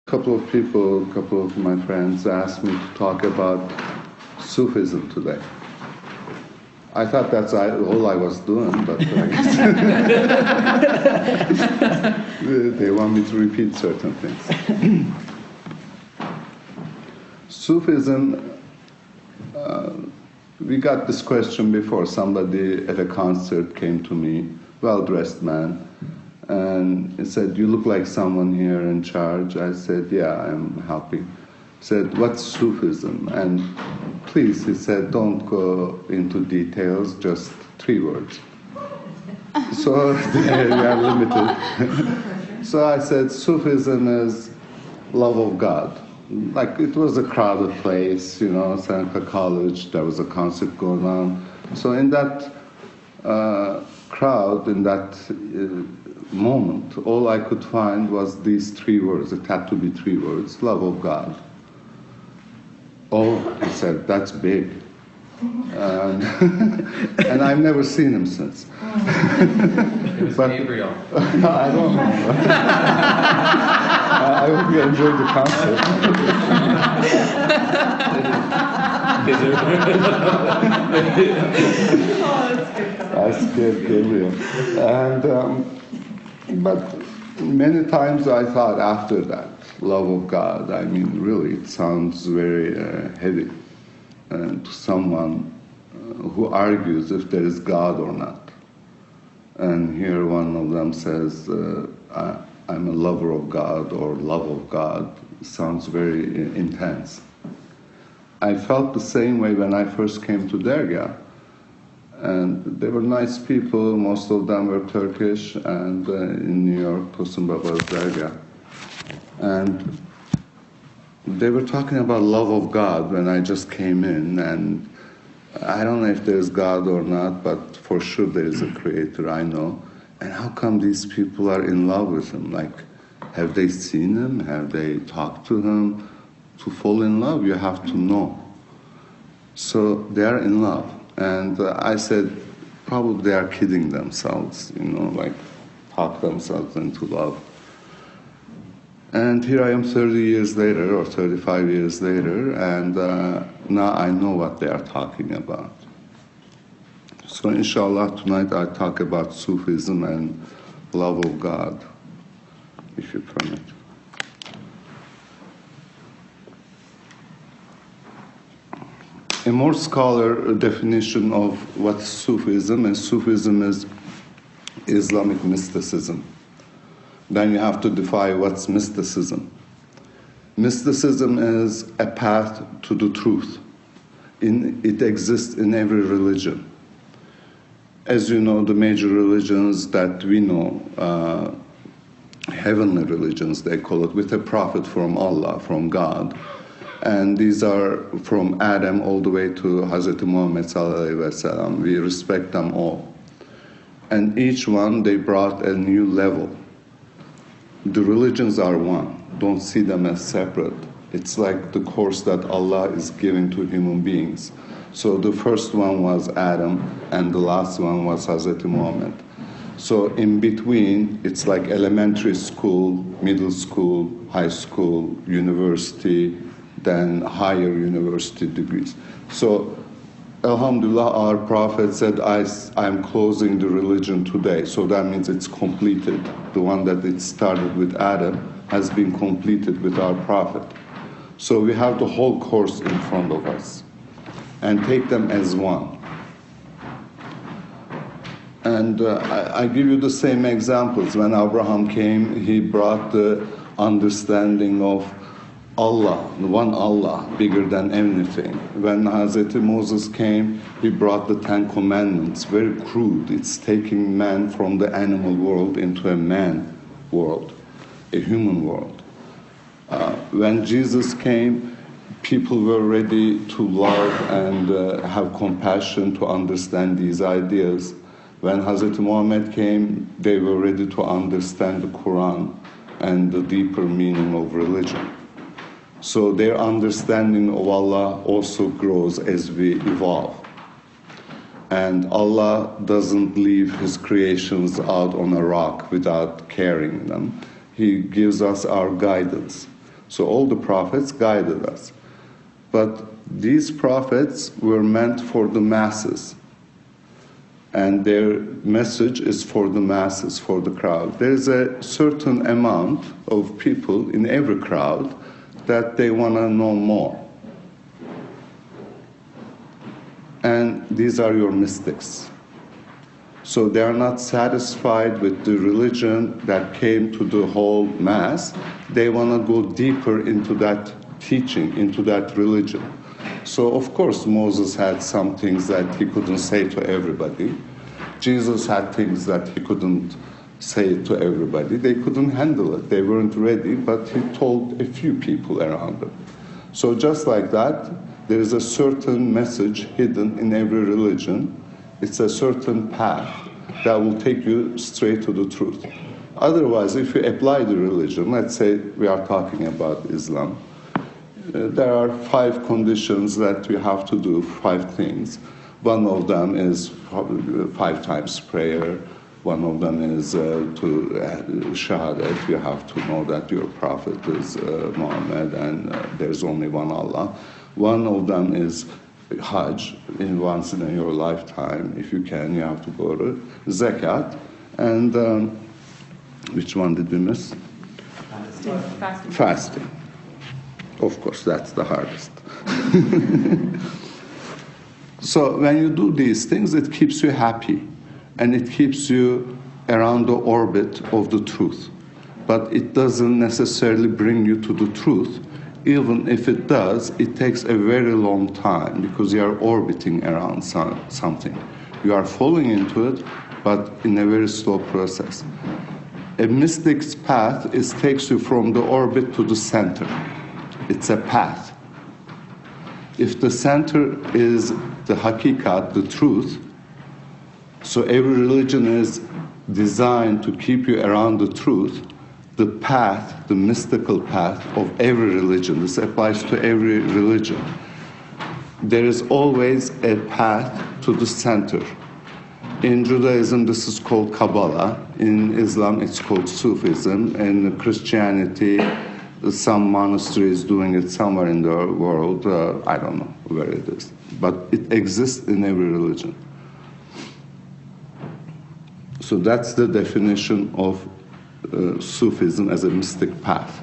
Couple of people, a couple of my friends asked me to talk about Sufism today. I thought that's all I was doing, but I guess they want me to repeat certain things. Sufism, we got this question before. Somebody at a concert came to me, well-dressed man, and he said, "You look like someone here in charge." I said, "Yeah, I'm helping." He said, "What's Sufism?" And please, he said, "don't go into details, just 3 words." So we are limited. So I said, Sufism is love of God. Like, it was a crowded place, Seneca College, there was a concert going on. So in that crowd, in that moment, all I could find was these 3 words. It had to be 3 words: love of God. Oh, he said, that's big. And I've never seen him since. It was Gabriel. I don't know. I hope you enjoyed the concert. I scared Gabriel. But many times I thought after that, love of God, I mean, really, it sounds very heavy to someone who argues if there is God or not. And here one of them says, I'm a lover of God, or love of God. It sounds very intense. I felt the same way when I first came to Derga. And they were nice people, most of them were Turkish, and in New York, Coskun Baba's Derga. And they were talking about love of God when I just came in, and I don't know if there's God or not, but for sure there is a creator, I know. And how come these people are in love with him? Like, have they seen him? Have they talked to him? To fall in love, you have to know. So they are in love. And I said, probably they are kidding themselves, like talk themselves into love. And here I am 30 years later, or 35 years later, and now I know what they are talking about. So inshallah, tonight I talk about Sufism and love of God, if you permit. A more scholar definition of what Sufism is, Sufism is Islamic mysticism. Then you have to define what's mysticism. Mysticism is a path to the truth. It exists in every religion. As you know, the major religions that we know, heavenly religions, they call it, with a prophet from Allah, from God. And these are from Adam all the way to Hazrat Muhammad sallallahu alaihi wasallam. We respect them all. And each one, they brought a new level. The religions are one. Don't see them as separate. It's like the course that Allah is giving to human beings. So the first one was Adam, and the last one was Hazrat Muhammad. So in between, it's like elementary school, middle school, high school, university, then higher university degrees. So, alhamdulillah, our Prophet said, I'm closing the religion today. So that means it's completed. The one that it started with Adam has been completed with our Prophet. So we have the whole course in front of us and take them as one. And I give you the same examples. When Abraham came, he brought the understanding of Allah, the one Allah, bigger than anything. When Hazrat Moses came, he brought the 10 Commandments, very crude. It's taking man from the animal world into a man world, a human world. When Jesus came, people were ready to love and have compassion to understand these ideas. When Hazrat Muhammad came, they were ready to understand the Quran and the deeper meaning of religion. So their understanding of Allah also grows as we evolve. And Allah doesn't leave His creations out on a rock without carrying them. He gives us our guidance. So all the prophets guided us. But these prophets were meant for the masses. And their message is for the masses, for the crowd. There's a certain amount of people in every crowd that they want to know more. And these are your mystics. So they are not satisfied with the religion that came to the whole mass. They want to go deeper into that teaching, into that religion. So of course Moses had some things that he couldn't say to everybody. Jesus had things that he couldn't say to everybody. They couldn't handle it. They weren't ready, but he told a few people around him. So just like that, there is a certain message hidden in every religion. It's a certain path that will take you straight to the truth. Otherwise, if you apply the religion, let's say we are talking about Islam, there are 5 conditions that you have to do, 5 things. One of them is 5 times prayer. One of them is to shahadat. You have to know that your prophet is Muhammad and there's only one Allah. One of them is Hajj, once in your lifetime. If you can, you have to go to Zakat. And which one did we miss? Fasting. Of course, that's the hardest. So when you do these things, it keeps you happy. And it keeps you around the orbit of the truth. But it doesn't necessarily bring you to the truth. Even if it does, it takes a very long time because you are orbiting around something. You are falling into it, but in a very slow process. A mystic's path takes you from the orbit to the center. It's a path. If the center is the hakikat, the truth, so every religion is designed to keep you around the truth. The path, the mystical path of every religion, this applies to every religion. There is always a path to the center. In Judaism, this is called Kabbalah. In Islam, it's called Sufism. In Christianity, some monastery is doing it somewhere in the world. I don't know where it is. But it exists in every religion. So that's the definition of Sufism as a mystic path.